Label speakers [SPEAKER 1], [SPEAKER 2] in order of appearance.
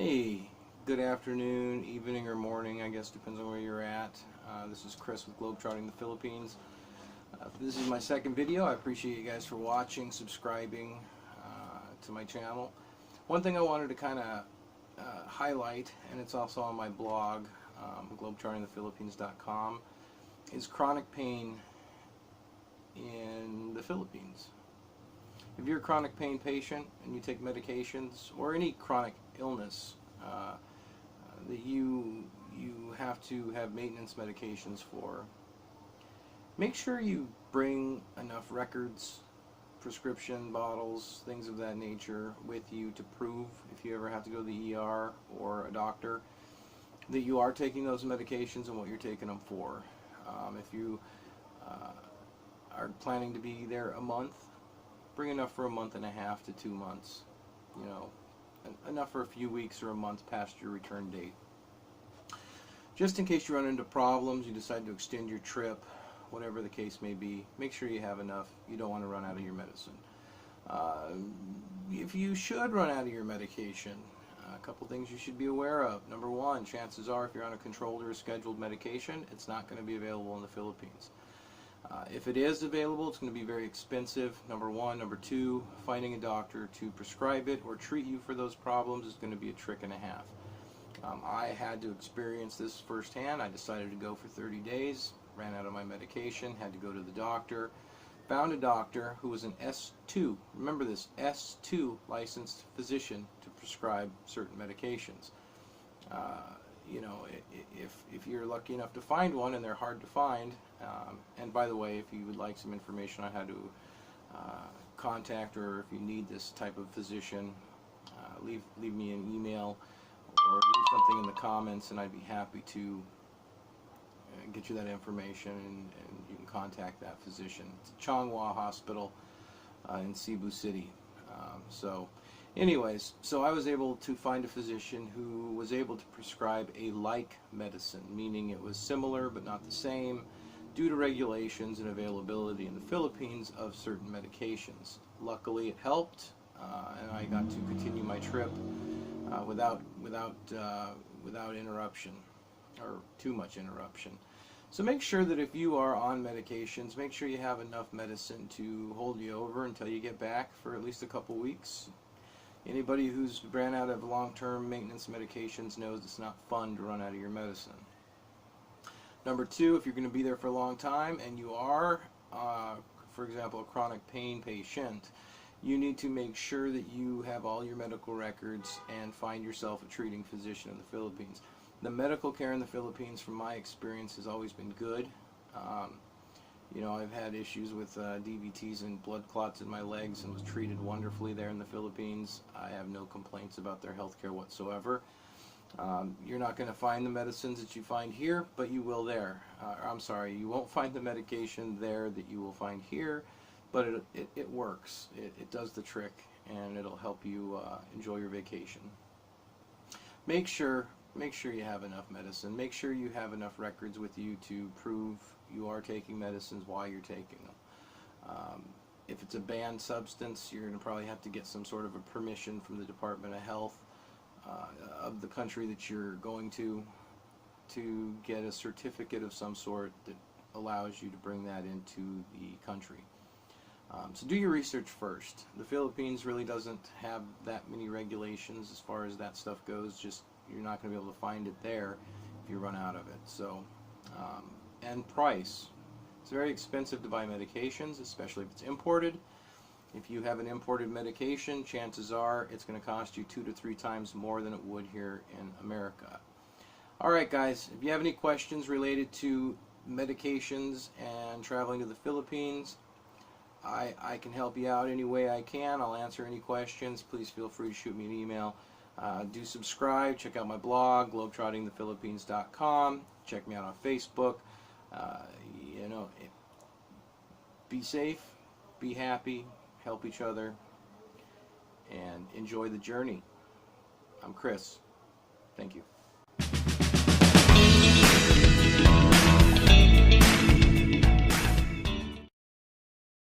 [SPEAKER 1] Hey, good afternoon, evening, or morning, I guess depends on where you're at. This is Chris with Globetrotting the Philippines. This is my second video. I appreciate you guys for watching, subscribing to my channel. One thing I wanted to kind of highlight, and it's also on my blog, globetrottingthephilippines.com, is chronic pain in the Philippines. If you're a chronic pain patient and you take medications, or any chronic illness that you have to have maintenance medications for, make sure you bring enough records, prescription bottles, things of that nature with you to prove, if you ever have to go to the ER or a doctor, that you are taking those medications and what you're taking them for. If you are planning to be there a month, bring enough for a month and a half to 2 months. You know, enough for a few weeks or a month past your return date. Just in case you run into problems, you decide to extend your trip, whatever the case may be, make sure you have enough. You don't want to run out of your medicine. If you should run out of your medication, a couple things you should be aware of. Number one, chances are if you're on a controlled or scheduled medication, it's not going to be available in the Philippines. If it is available, it's going to be very expensive, number one. Number two, finding a doctor to prescribe it or treat you for those problems is going to be a trick and a half. I had to experience this firsthand. I decided to go for 30 days, ran out of my medication, had to go to the doctor, found a doctor who was an S2, remember this, S2 licensed physician to prescribe certain medications. You know, if you're lucky enough to find one, and they're hard to find, and by the way, if you would like some information on how to contact, or if you need this type of physician, leave me an email or leave something in the comments, and I'd be happy to get you that information, and you can contact that physician. It's Changhua Hospital in Cebu City. Anyways, so I was able to find a physician who was able to prescribe a like medicine, meaning it was similar but not the same, due to regulations and availability in the Philippines of certain medications. Luckily it helped, and I got to continue my trip without interruption, or too much interruption. So make sure that if you are on medications, make sure you have enough medicine to hold you over until you get back for at least a couple weeks. Anybody who's ran out of long-term maintenance medications knows it's not fun to run out of your medicine. Number two, if you're going to be there for a long time and you are, for example, a chronic pain patient, you need to make sure that you have all your medical records and find yourself a treating physician in the Philippines. The medical care in the Philippines, from my experience, has always been good. You know, I've had issues with DVTs and blood clots in my legs and was treated wonderfully there in the Philippines. I have no complaints about their health care whatsoever. You're not going to find the medicines that you find here, but you will there. I'm sorry, you won't find the medication there that you will find here, but it works. It does the trick, and it'll help you enjoy your vacation. Make sure you have enough medicine. Make sure you have enough records with you to prove you are taking medicines while you're taking them. If it's a banned substance, you're going to probably have to get some sort of a permission from the Department of Health of the country that you're going to get a certificate of some sort that allows you to bring that into the country. So do your research first. The Philippines really doesn't have that many regulations as far as that stuff goes. Just you're not going to be able to find it there if you run out of it. So, and price. It's very expensive to buy medications, especially if it's imported. If you have an imported medication, chances are it's going to cost you 2 to 3 times more than it would here in America. Alright guys, if you have any questions related to medications and traveling to the Philippines, I can help you out any way I can. I'll answer any questions. Please feel free to shoot me an email. Do subscribe, check out my blog, globetrottingthephilippines.com. Check me out on Facebook. You know, be safe, be happy, help each other, and enjoy the journey. I'm Chris. Thank you.